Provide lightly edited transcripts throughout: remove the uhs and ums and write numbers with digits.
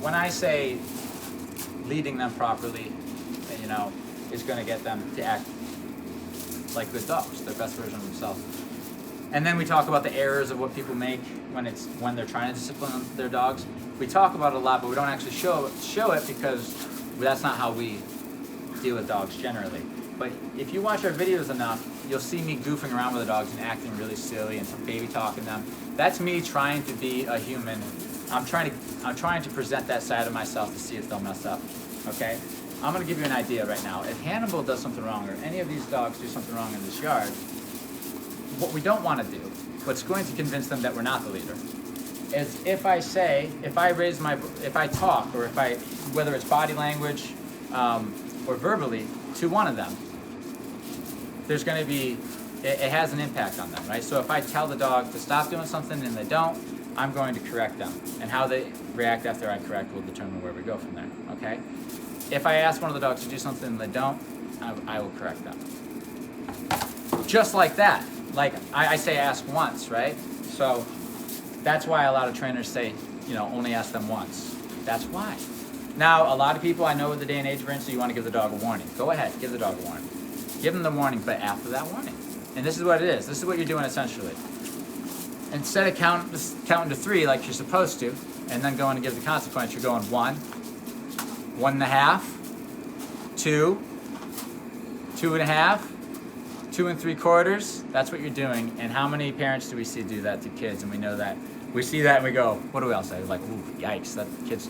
when I say leading them properly, you know, is going to get them to act like good dogs, their best version of themselves. And then we talk about the errors of what people make when they're trying to discipline their dogs. We talk about it a lot, but we don't actually show it because that's not how we deal with dogs generally. But if you watch our videos enough, you'll see me goofing around with the dogs and acting really silly and baby talking them. That's me trying to be a human. I'm trying to present that side of myself to see if they'll mess up. Okay? I'm going to give you an idea right now. If Hannibal does something wrong, or any of these dogs do something wrong in this yard, what we don't want to do, what's going to convince them that we're not the leader, is if I talk, or whether it's body language or verbally to one of them, there's going to be, it has an impact on them, right? So if I tell the dog to stop doing something and they don't, I'm going to correct them. And how they react after I correct will determine where we go from there, okay? If I ask one of the dogs to do something and they don't, I will correct them. Just like that. Like I say ask once, right? So that's why a lot of trainers say, you know, only ask them once. That's why. Now, a lot of people, I know with the day and age we're in, so you want to give the dog a warning. Go ahead, give the dog a warning. Give them the warning, but after that warning. And this is what it is. This is what you're doing essentially. Instead of counting to 3 like you're supposed to, and then going to give the consequence, you're going 1, 1.5, 2, 2.5, 2 3/4. That's what you're doing. And how many parents do we see do that to kids? And we know that. We see that and we go, what do we all say? We're like, ooh, yikes, that kid's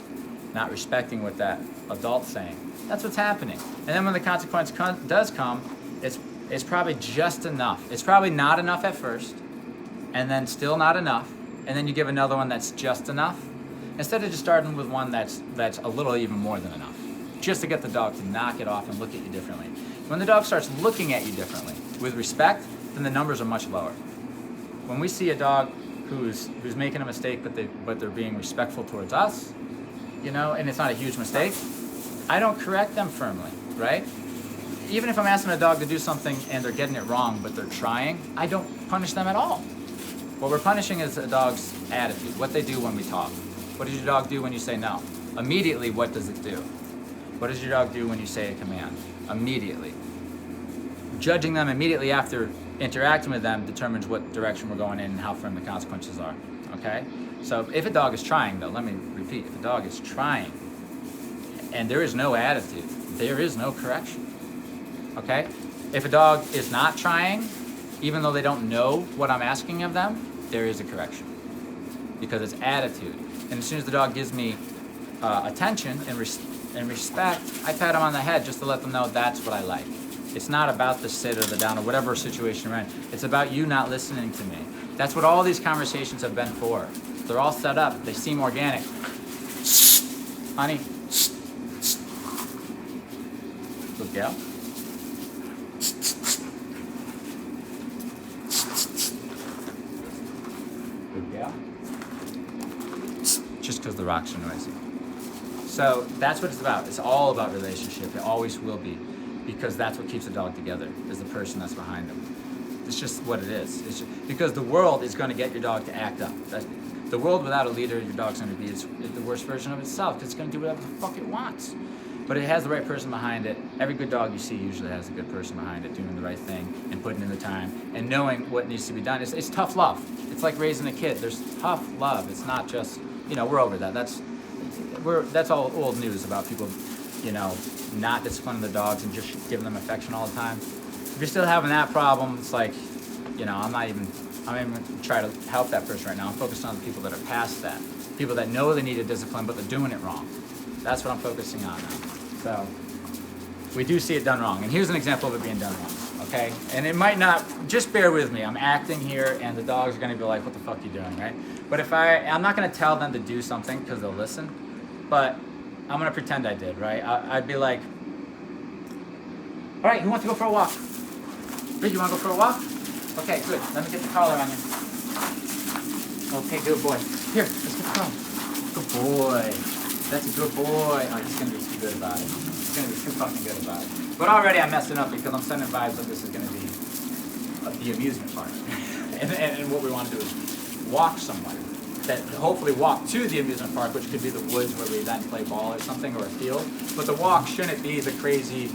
not respecting what that adult's saying. That's what's happening. And then when the consequence does come, it's probably just enough. It's probably not enough at first, and then still not enough, and then you give another one that's just enough, instead of just starting with one that's a little even more than enough, just to get the dog to knock it off and look at you differently. When the dog starts looking at you differently, with respect, then the numbers are much lower. When we see a dog who's making a mistake, but they're being respectful towards us, you know, and it's not a huge mistake, I don't correct them firmly, right? Even if I'm asking a dog to do something and they're getting it wrong, but they're trying, I don't punish them at all. What we're punishing is a dog's attitude, what they do when we talk. What does your dog do when you say no? Immediately, what does it do? What does your dog do when you say a command? Immediately. Judging them immediately after interacting with them determines what direction we're going in and how firm the consequences are, okay? So if a dog is trying, though, let me repeat, if a dog is trying and there is no attitude, there is no correction, okay? If a dog is not trying, even though they don't know what I'm asking of them, there is a correction because it's attitude. And as soon as the dog gives me attention and respect, I pat them on the head just to let them know that's what I like. It's not about the sit or the down or whatever situation we're in. It's about you not listening to me. That's what all these conversations have been for. They're all set up. They seem organic. Honey. Good gal. Good gal. Just because the rocks are noisy. So that's what it's about. It's all about relationship. It always will be. Because that's what keeps a dog together, is the person that's behind them. It's just what it is. It's just, because the world is going to get your dog to act up. The world without a leader, your dog's going to be the worst version of itself. It's going to do whatever the fuck it wants. But it has the right person behind it. Every good dog you see usually has a good person behind it, doing the right thing and putting in the time and knowing what needs to be done. It's tough love. It's like raising a kid. There's tough love. It's not just, you know, we're over that. That's all old news about people, you know, not disciplining the dogs and just giving them affection all the time. If you're still having that problem, it's like, you know, I'm not even trying to help that person right now. I'm focused on the people that are past that. People that know they need a discipline, but they're doing it wrong. That's what I'm focusing on now. So we do see it done wrong. And here's an example of it being done wrong, okay? And it might not, just bear with me. I'm acting here and the dogs are gonna be like, what the fuck are you doing, right? But if I'm not gonna tell them to do something because they'll listen, but I'm gonna pretend I did, right? I'd be like, all right, who wants to go for a walk? Rick, you wanna go for a walk? Okay, good. Let me get the collar on you. Okay, good boy. Here, let's get the collar. Good boy. That's a good boy. Oh, he's gonna be too good about it. He's gonna be too fucking good about it. But already I'm messing up because I'm sending vibes that this is gonna be the amusement part. and what we wanna do is walk somewhere. that hopefully walk to the amusement park, which could be the woods where we then play ball or something, or a field. But the walk shouldn't be the crazy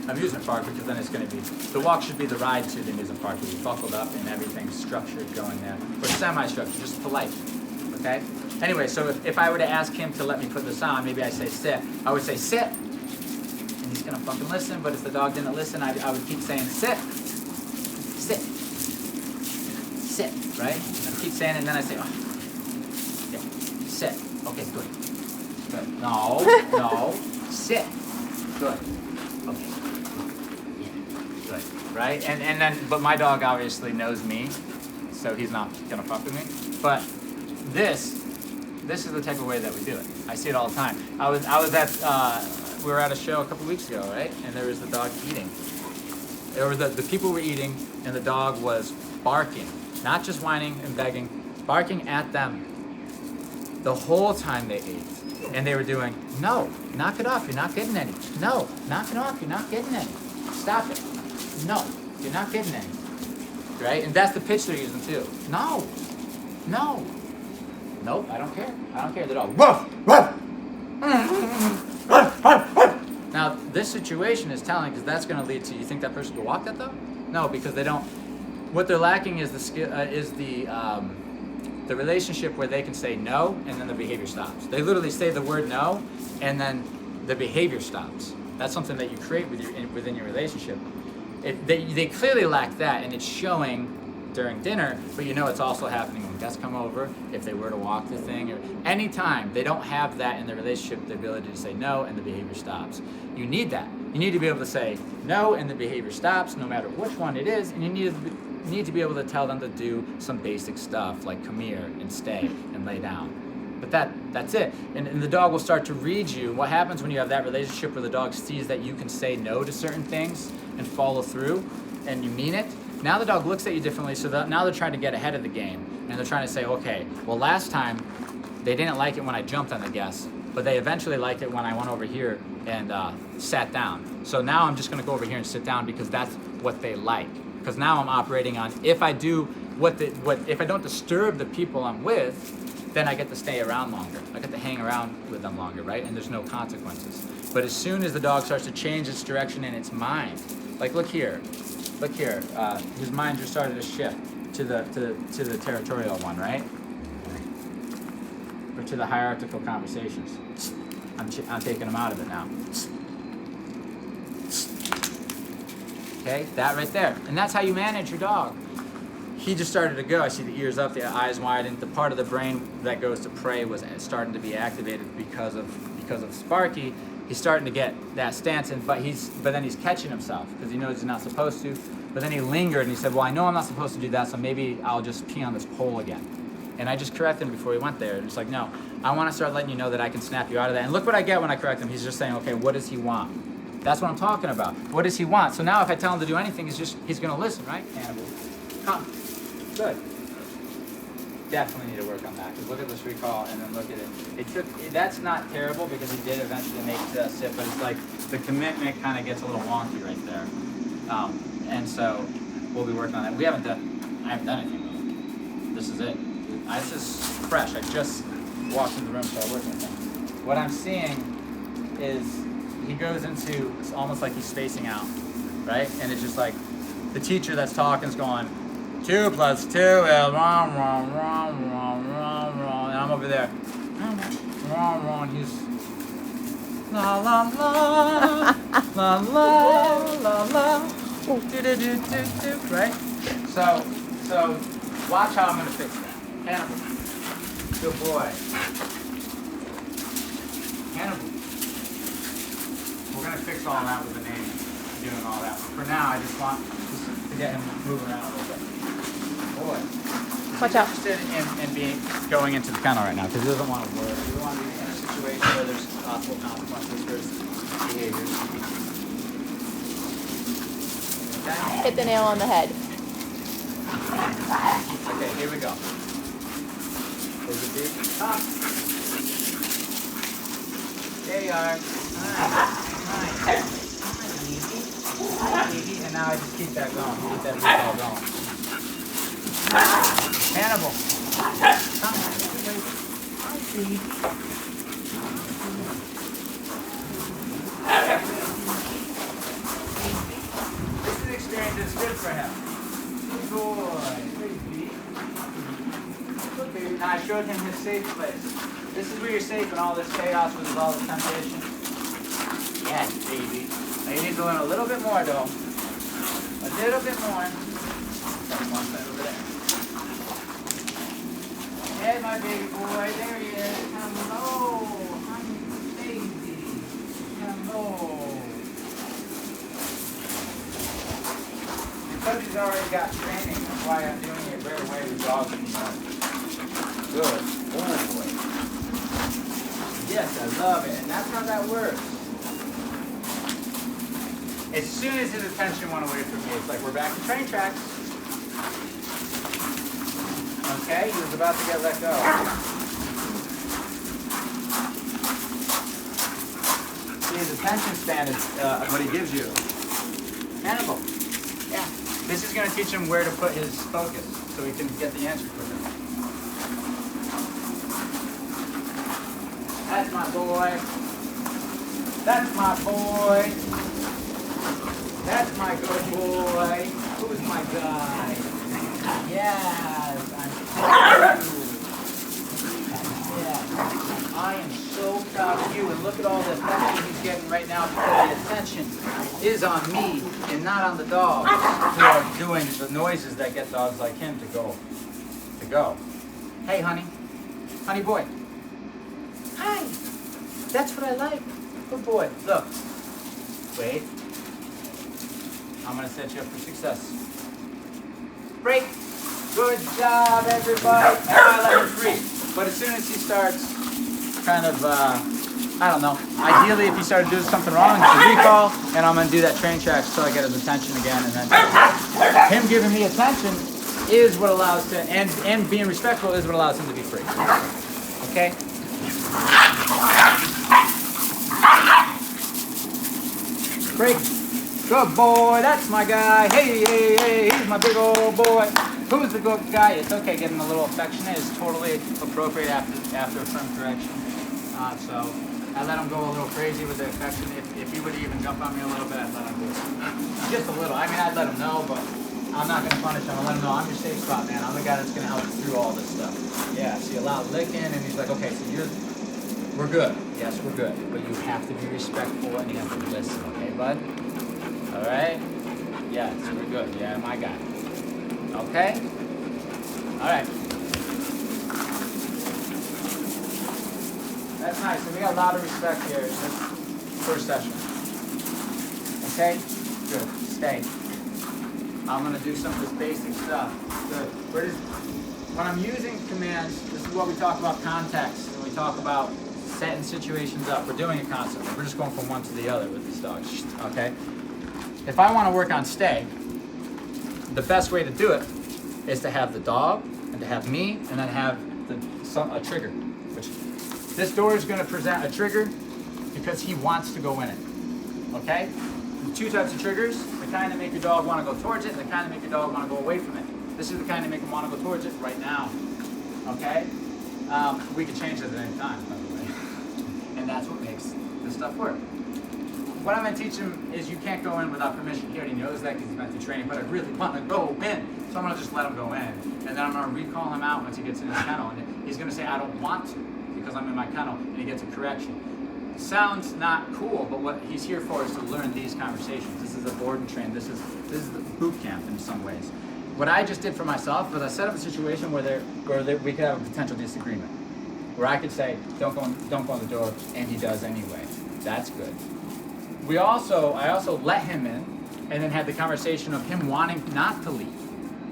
amusement park, because then it's going to be, the walk should be the ride to the amusement park where you buckled up and everything's structured going there, or semi-structured, just polite, okay? Anyway, so if I were to ask him to let me put this on, maybe I say sit. I would say sit, and he's going to fucking listen, but if the dog didn't listen, I would keep saying sit, sit, sit, right? I keep saying it, and then I say, oh, yeah, sit, okay, good, good, no, no, sit, good, okay. Good, right? And then, but my dog obviously knows me, so he's not gonna fuck with me. But this is the type of way that we do it. I see it all the time. I was at, we were at a show a couple weeks ago, right? And there was the dog eating. There were the people were eating, and the dog was barking, not just whining and begging, barking at them the whole time they ate. And they were doing, no, knock it off, you're not getting any. No, knock it off, you're not getting any. Stop it. No, you're not getting any. Right? And that's the pitch they're using too. No, no, nope, I don't care. I don't care. They're all, woof, woof. Now, this situation is telling, because that's going to lead to, you think that person will walk that though? No, because they don't. What they're lacking is the skill, the relationship where they can say no and then the behavior stops. They literally say the word no and then the behavior stops. That's something that you create within your relationship. They clearly lack that, and it's showing during dinner, but you know it's also happening when guests come over, if they were to walk the thing, or anytime they don't have that in the relationship, the ability to say no and the behavior stops. You need that. You need to be able to say no and the behavior stops, no matter which one it is, and you need to be able to tell them to do some basic stuff like come here and stay and lay down. But that's it. And the dog will start to read you. What happens when you have that relationship where the dog sees that you can say no to certain things and follow through and you mean it? Now the dog looks at you differently, so now they're trying to get ahead of the game. And they're trying to say, okay, well last time they didn't like it when I jumped on the guest, but they eventually liked it when I went over here and sat down. So now I'm just gonna go over here and sit down because that's what they like. Because now I'm operating on, if I do if I don't disturb the people I'm with, then I get to stay around longer. I get to hang around with them longer, right? And there's no consequences. But as soon as the dog starts to change its direction in its mind, like look here, his mind just started to shift to the territorial one, right? Or to the hierarchical conversations. I'm taking him out of it now. Okay, that right there. And that's how you manage your dog. He just started to go. I see the ears up, the eyes widened. The part of the brain that goes to prey was starting to be activated because of Sparky. He's starting to get that stance, but then he's catching himself because he knows he's not supposed to. But then he lingered and he said, well, I know I'm not supposed to do that, so maybe I'll just pee on this pole again. And I just corrected him before he went there. It's like, no, I want to start letting you know that I can snap you out of that. And look what I get when I correct him. He's just saying, okay, what does he want? That's what I'm talking about. What does he want? So now if I tell him to do anything, he's going to listen, right? Hannibal. Come. Good. Definitely need to work on that. Because look at this recall and then look at it. That's not terrible because he did eventually make the sit, but it's like the commitment kind of gets a little wonky right there. And so we'll be working on that. I haven't done anything. This is it. This is fresh. I just walked into the room, so I worked with him. What I'm seeing is he goes into, it's almost like he's spacing out, right? And it's just like the teacher that's talking is going, 2 + 2 is wrong, wrong, wrong, wrong, wrong, wrong. And I'm over there, wrong, wrong. He's la la la, la la la la, do do do do do. Right? So watch how I'm gonna fix that. Hannibal, good boy. Hannibal. We're gonna fix all that with the name, doing all that. But for now, I just want to get him moving around a little bit. Boy. Watch out. He's interested in going into the kennel right now because he doesn't want to work. He doesn't want to be in a situation where there's possible consequences for his behaviors. Okay? Hit the nail on the head. Okay, here we go. There's a big top. There you are. Nice. Hi, baby. And now I just keep that going. Keep that recall going. Hannibal. Come on. baby. This is an experience that's good for him. Good boy. Baby. Good baby. Now I showed him his safe place. This is where you're safe in all this chaos with all the temptation. Yes, baby. Now you need to learn a little bit more though. A little bit more. That's one side over there. Hey, my baby boy. There he is. Hello. Honey, baby. Hello. Because he's already got training, that's why I'm doing it right away with dogs and good. Oh boy. Yes, I love it. And that's how that works. As soon as his attention went away from me, it's like we're back to train tracks. Okay, he was about to get let go. See, his attention span is what he gives you. Hannibal. Yeah. This is going to teach him where to put his focus so he can get the answer quicker. That's my boy. That's my boy. That's my good boy. Who's my guy? Yes, I'm proud of you. Yes. I am so proud of you. And look at all the affection he's getting right now because the attention is on me and not on the dogs who are doing the noises that get dogs like him to go. Hey, honey. Honey boy. Hi. That's what I like. Good boy. Look. Wait. I'm going to set you up for success. Break. Good job, everybody. Now I let him free. But as soon as he starts kind of, I don't know. Ideally, if he started doing something wrong, it's a recall, and I'm going to do that train track until I get his attention again. And then him giving me attention is what allows him, and being respectful is what allows him to be free. Okay? Break. Good boy, that's my guy. Hey, hey, hey, he's my big old boy. Who's the good guy? It's okay getting a little affectionate. It's totally appropriate after a firm correction. So I let him go a little crazy with the affection. If he would even jump on me a little bit, I'd let him do it. Just a little. I mean, I'd let him know, but I'm not going to punish him. I'll let him know I'm your safe spot, man. I'm the guy that's going to help you through all this stuff. Yeah, so you allow licking, and he's like, okay, so we're good. Yes, we're good. But you have to be respectful, and you have to listen, okay, bud? All right? Yes, we're good. Yeah, my guy. Okay? All right. That's nice. So we got a lot of respect here in this first session. Okay? Good. Stay. I'm going to do some of this basic stuff. Good. When I'm using commands, this is what we talk about context, and we talk about setting situations up. We're doing it constantly. We're just going from one to the other with these dogs. Okay? If I want to work on stay, the best way to do it is to have the dog and to have me and then have a trigger. Which this door is going to present a trigger because he wants to go in it. Okay? Two types of triggers: the kind that make your dog want to go towards it, and the kind that make your dog want to go away from it. This is the kind that make him want to go towards it right now. Okay? We can change this at any time, by the way. And that's what makes this stuff work. What I'm going to teach him is you can't go in without permission. He already knows that because he's been through training, but I really want to go in. So I'm going to just let him go in. And then I'm going to recall him out once he gets in his kennel. And he's going to say, I don't want to because I'm in my kennel. And he gets a correction. Sounds not cool, but what he's here for is to learn these conversations. This is a board and train. This is the boot camp in some ways. What I just did for myself was I set up a situation where we could have a potential disagreement. Where I could say, don't go in the door, and he does anyway. That's good. I also let him in, and then had the conversation of him wanting not to leave,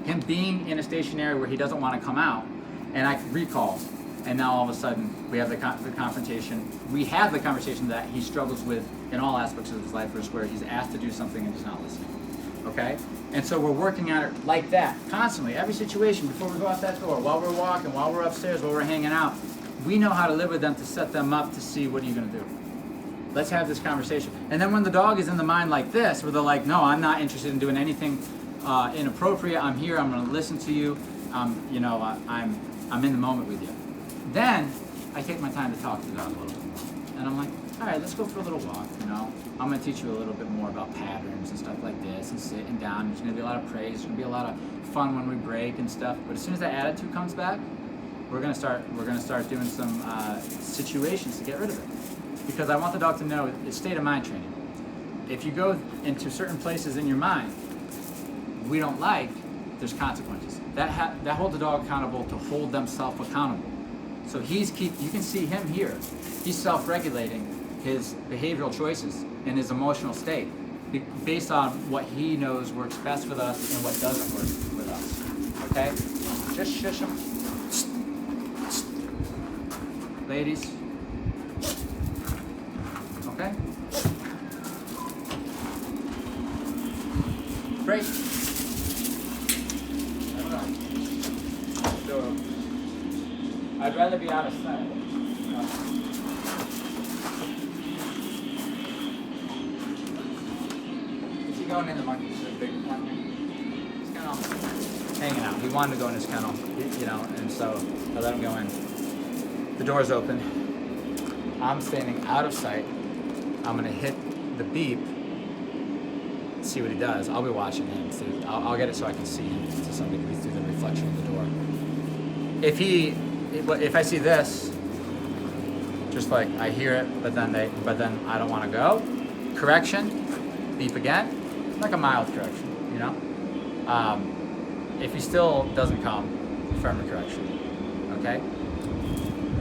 him being in a station area where he doesn't want to come out, and I recall, and now all of a sudden we have the confrontation. We have the conversation that he struggles with in all aspects of his life, where he's asked to do something and he's not listening. Okay, and so we're working at it like that constantly, every situation before we go out that door, while we're walking, while we're upstairs, while we're hanging out. We know how to live with them to set them up to see what are you going to do. Let's have this conversation. And then when the dog is in the mind like this, where they're like, no, I'm not interested in doing anything inappropriate. I'm here. I'm going to listen to you. I'm in the moment with you. Then I take my time to talk to the dog a little bit more. And I'm like, all right, let's go for a little walk, you know? I'm gonna teach you a little bit more about patterns and stuff like this, and sitting down. There's gonna be a lot of praise, there's gonna be a lot of fun when we break and stuff. But as soon as that attitude comes back, we're gonna start doing some situations to get rid of it. Because I want the dog to know it's state of mind training. If you go into certain places in your mind we don't like, there's consequences. That holds the dog accountable to hold themselves accountable. So you can see him here. He's self-regulating his behavioral choices and his emotional state based on what he knows works best with us and what doesn't work with us. Okay? Just shush him. Ladies. Okay? Break. I'd rather be out of sight. Is he going in the monkey? Is it a big one? He's kind of hanging out. He wanted to go in his kennel, you know, and so I let him go in. The door's open. I'm standing out of sight. I'm gonna hit the beep. See what he does. I'll be watching him. I'll get it so I can see him to some degree through the reflection of the door. If I see this, just like I hear it, but then I don't want to go. Correction, beep again, like a mild correction, you know. If he still doesn't come, firm correction, okay.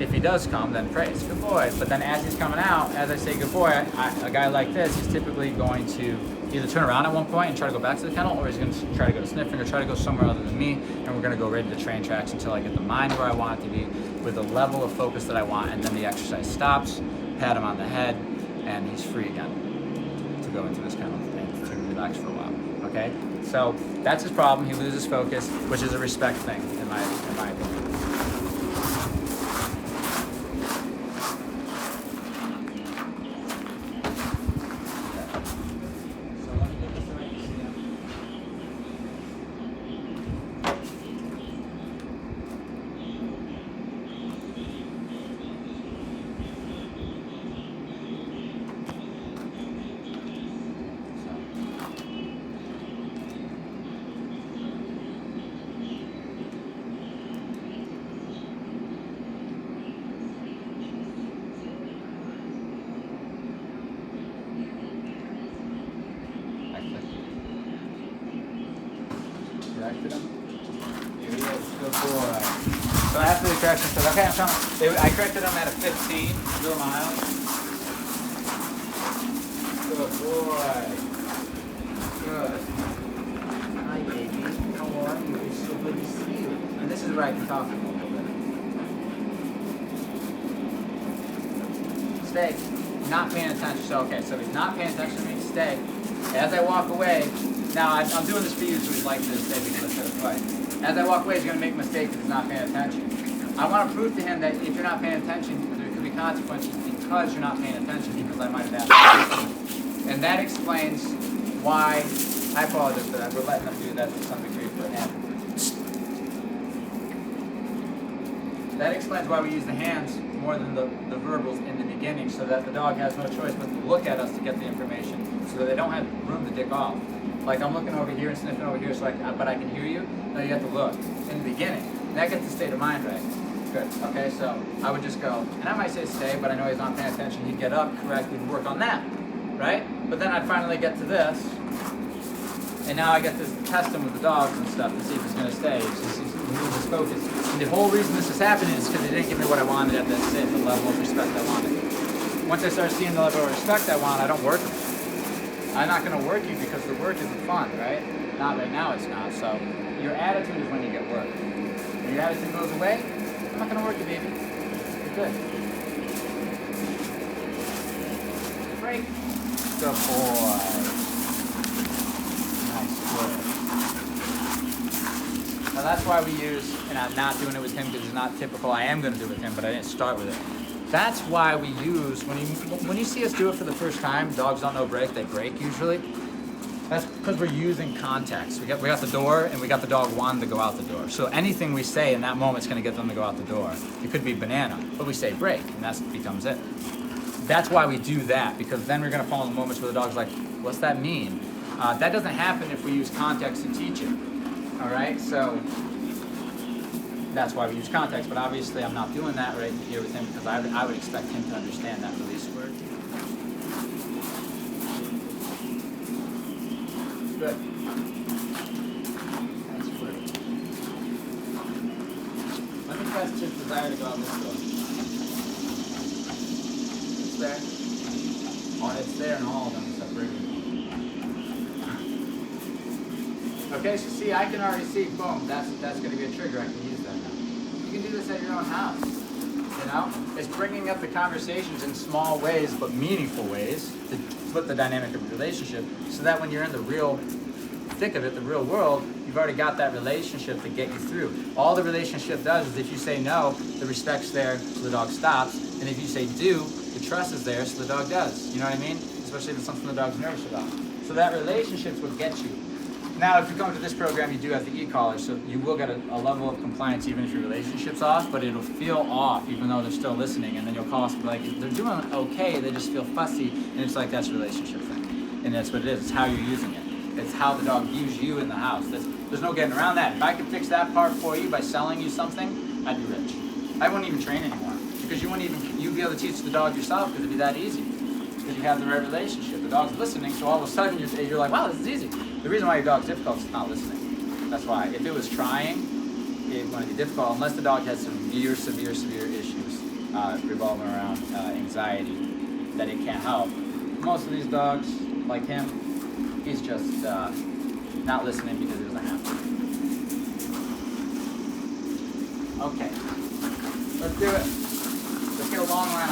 If he does come, then praise, good boy. But then as he's coming out, as I say good boy, a guy like this is typically going to either turn around at one point and try to go back to the kennel, or he's going to try to go to sniffing or try to go somewhere other than me, and we're going to go right into train tracks until I get the mind where I want it to be, with the level of focus that I want, and then the exercise stops, pat him on the head, and he's free again to go into this kennel and to relax for a while, okay? So that's his problem. He loses focus, which is a respect thing, in my opinion. Corrected him. Here he is. Good boy. So after the correction said, okay, I'm coming. I corrected him at a 15, a little mild. Good boy. Good. Hi, baby. How are you? It's so good to see you. And this is where I can talk to him a little bit. Stay. Not paying attention. So, okay, so he's not paying attention to me. Stay. As I walk away, now I'm doing this for you, so he's like to stay because it's right. As I walk away, he's going to make a mistake because he's not paying attention. I want to prove to him that if you're not paying attention, there could be consequences because you're not paying attention, because I might have asked. And that explains why, I apologize for that, we're letting them do that to some degree for him. That explains why we use the hands more than the verbals in the beginning, so that the dog has no choice but to look at us to get the information, so that they don't have room to dick off. Like I'm looking over here and sniffing over here, so but I can hear you. No, you have to look in the beginning. That gets the state of mind right. Good. Okay, so I would just go, and I might say stay, but I know he's not paying attention. He'd get up, correct, we'd work on that, right? But then I'd finally get to this, and now I get to test him with the dogs and stuff to see if he's going to stay. He's loses focus. And the whole reason this is happening is because he didn't give me what I wanted at that state, the level of respect I wanted. Once I start seeing the level of respect I want, I don't work him. I'm not going to work you because the work isn't fun, right? Not right now, it's not. So your attitude is when you get work. When your attitude goes away, I'm not going to work you, baby. You're good. Break. Good boy. Nice work. Now that's why we use, and I'm not doing it with him because it's not typical. I am going to do it with him, but I didn't start with it. That's why we use, when you see us do it for the first time, dogs don't know break, they break usually. That's because we're using context. We got the door, and we got the dog wanting to go out the door. So anything we say in that moment is going to get them to go out the door. It could be banana, but we say break, and that becomes it. That's why we do that, because then we're going to fall in the moments where the dog's like, what's that mean? That doesn't happen if we use context to teach it. All right, so that's why we use context. But obviously, I'm not doing that right here with him because I would expect him to understand that release word. Good. That's great. Let me test his desire to go out this door. It's there. Oh, it's there in all of them except Ruby. Okay, so see, I can already see, boom, that's going to be a trigger. I can use that now. You can do this at your own house. You know, it's bringing up the conversations in small ways but meaningful ways to flip the dynamic of the relationship, so that when you're in the real thick of it, the real world, you've already got that relationship to get you through. All the relationship does is if you say no, the respect's there, so the dog stops, and if you say do, the trust is there, so the dog does. You know what I mean? Especially if it's something the dog's nervous about. So that relationship's what gets you. Now, if you come to this program, you do have the e-collar, so you will get a level of compliance even if your relationship's off, but it'll feel off even though they're still listening, and then you'll call us and be like, they're doing okay, they just feel fussy, and it's like, that's a relationship thing. And that's what it is, it's how you're using it. It's how the dog views you in the house. There's no getting around that. If I could fix that part for you by selling you something, I'd be rich. I wouldn't even train anymore, because you'd be able to teach the dog yourself, because it'd be that easy. Because you have the right relationship. The dog's listening, so all of a sudden you're like, wow, this is easy. The reason why your dog's difficult is it's not listening. That's why. If it was trying, it would be difficult, unless the dog has severe issues revolving around anxiety that it can't help. Most of these dogs, like him, he's just not listening because he doesn't have to. Okay, let's do it. Let's get a long line